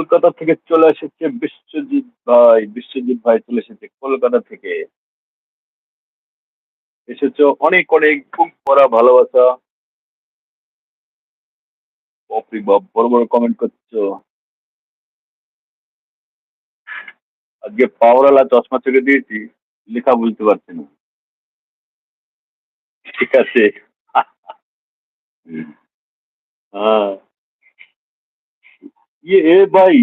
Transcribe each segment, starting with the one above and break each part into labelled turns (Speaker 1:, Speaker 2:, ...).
Speaker 1: কলকাতা থেকে চলে এসেছে বিশ্বজিৎ ভাই। বিশ্বজিৎ ভাই চলে এসেছে কলকাতা থেকে। এসেছো অনেক অনেক খুব পড়া ভালোবাসা। বাপরে বাপ, বড় বড় কমেন্ট করছো। আজকে পাওয়ারওয়ালা চশমা চোখে দিয়েছি, লেখা বুঝতে পারছি না। ঠিক আছে। हाँ। ये भाई,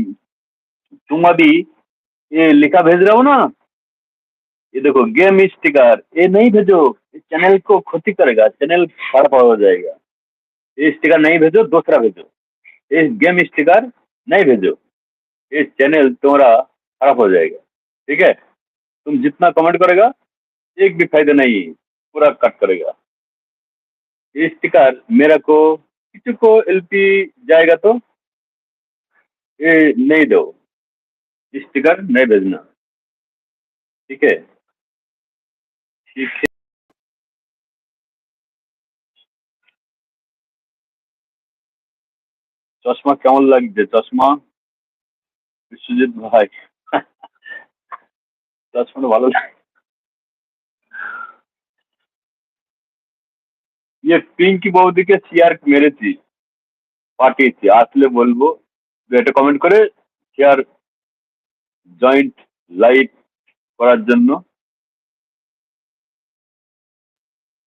Speaker 1: तुम अभी ये लिखा भेज रहे हो ना, ये देखो गेम स्टिकर, ये नहीं भेजो। ये चैनल को क्षति करेगा, चैनल खराब हो जाएगा। ये स्टिकर नहीं भेजो, दूसरा भेजो। ये गेम स्टिकर नहीं भेजो, ये चैनल तुम्हारा खराब हो जाएगा। ठीक है, तुम जितना कमेंट करेगा एक भी फायदा नहीं, पूरा कट करेगा। ये स्टिकर मेरा को किसी को एलपी जाएगा तो ये नहीं दो, स्टिकर नहीं भेजना। ठीक है। ठीक है। চশমা কেমন লাগছে চশমা? বিশ্বজিৎ ভাই, চশমাটা ভালো লাগে। ইয়ে পিঙ্কি বৌদিকে শেয়ার মেরেছি, পাঠিয়েছি, আসলে বলবো। এটা কমেন্ট করে শেয়ার, জয়েন্ট লাইভ করার জন্য।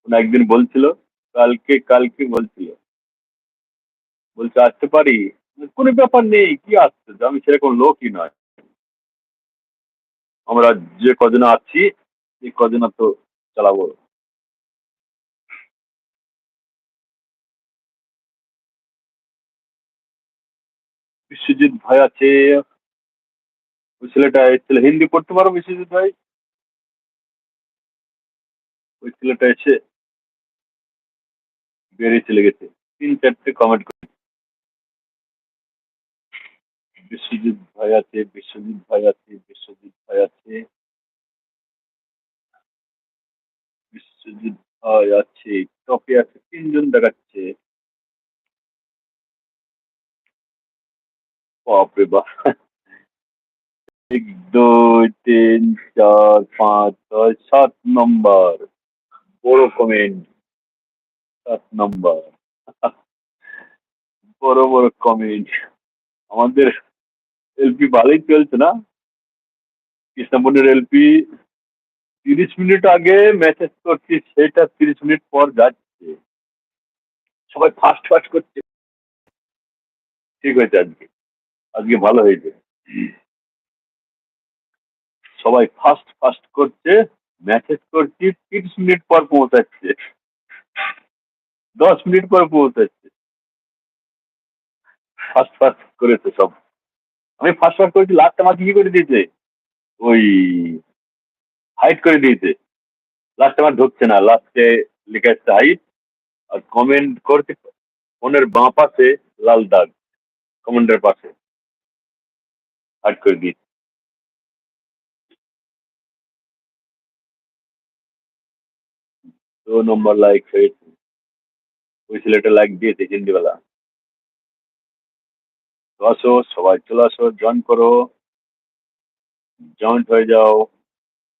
Speaker 1: ওনা একদিন বলছিল, কালকে কালকে বলছিল, বলছে আসতে পারি। কোনো ব্যাপার নেই, কি আসছে, আমি সেরকম লোকই নয়। আমরা যে কজন আছি এই কজন তো চালাবো। বিশ্বজিৎ ভাই আছে। ওই ছেলেটা, এই ছেলে হিন্দি পড়তে পারো বিশ্বজিৎ ভাই? ওই ছেলেটা এসে বেরিয়ে চলে গেছে, তিন চারটে কমেন্ট। বিশ্বজিৎ ভাই আছে, বিশ্বজিৎ ভাই আছে, বিশ্বজিৎ ভাই আছে, বিশ্বজিৎ ভাই আছে। টপে আছে, তিনজন দেখাচ্ছে। বাপরে বাপ। এক দুই তিন চার পাঁচ ছয় 7 নম্বর বড় কমেন্ট। 7 নম্বর বড় বড় কমেন্ট। আমাদের এলপি ভালোই চলছে না? কৃষ্ণপনের এলপি 30 মিনিট আগে মেসেজ করছি, সেটা 30 মিনিট পর যাচ্ছে। সবাই ফাস্ট ফাস্ট করছে। ঠিক হয়েছে আজকে, আজকে ভালো হয়েছে। সবাই ফাস্ট ফাস্ট করছে, মেসেজ করছি 30 মিনিট পর পৌঁছাচ্ছে, 10 মিনিট পর পৌঁছাচ্ছে। ফাস্ট ফাস্ট করেছে সব। আমি ফাস্ট ফাস্ট করেছি, লাস্ট আমাকে কি করে দিয়েছে, ওই হাইট করে দিয়েছে। লাস্ট আমার ঢুকছে না, লাস্টে লিখে আসছে হাইট। আর কমেন্ট করছে ফোনের বাঁ পাশে লাল দাগ, কমেন্টের পাশে হাইট করে দিয়েছে। 2 নম্বর লাইক হয়েছে। ওই ছেলেটা লাইক দিয়েছে হিন্দিওয়ালা। তো আসো, সবাই চলে আসো, জয়েন করো, জয়েন্ট হয়ে যাও।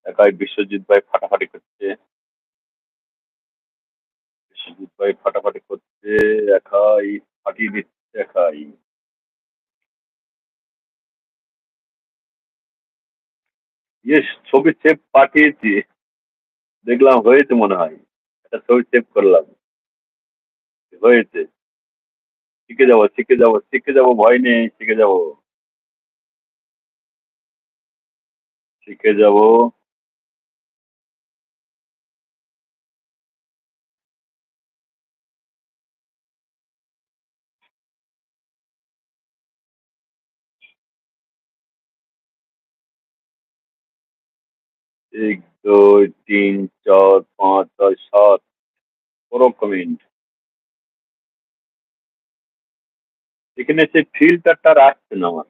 Speaker 1: একাই বিশ্বজিৎ ভাই ফাটাফাটি করছে, বিশ্বজিৎ ভাই ফাটাফাটি করছে, একাই ফাটিয়ে দিচ্ছে একাই। ইয়ে, ছবি সেভ পাঠিয়েছি, দেখলাম হয়েছে মনে হয়। একটা ছবি সেভ করলাম, হয়েছে। শিখে যাবো, শিখে যাবো, শিখে যাবো, ভয় নেই, শিখে যাবো, শিখে যাবো। 1 2 3 4 5 6 7 বড় কমেন্ট। এখানে সেই ফিল্টারটা আসছে না আমার।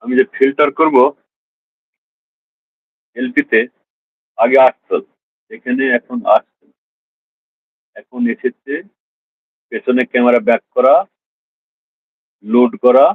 Speaker 1: আমি যে ফিল্টার করব এলপিতে, আগে আসতো, এখানে এখন আসছে না। এখন এসেছে পেছনে ক্যামেরা ব্যাক করা, লোড করা,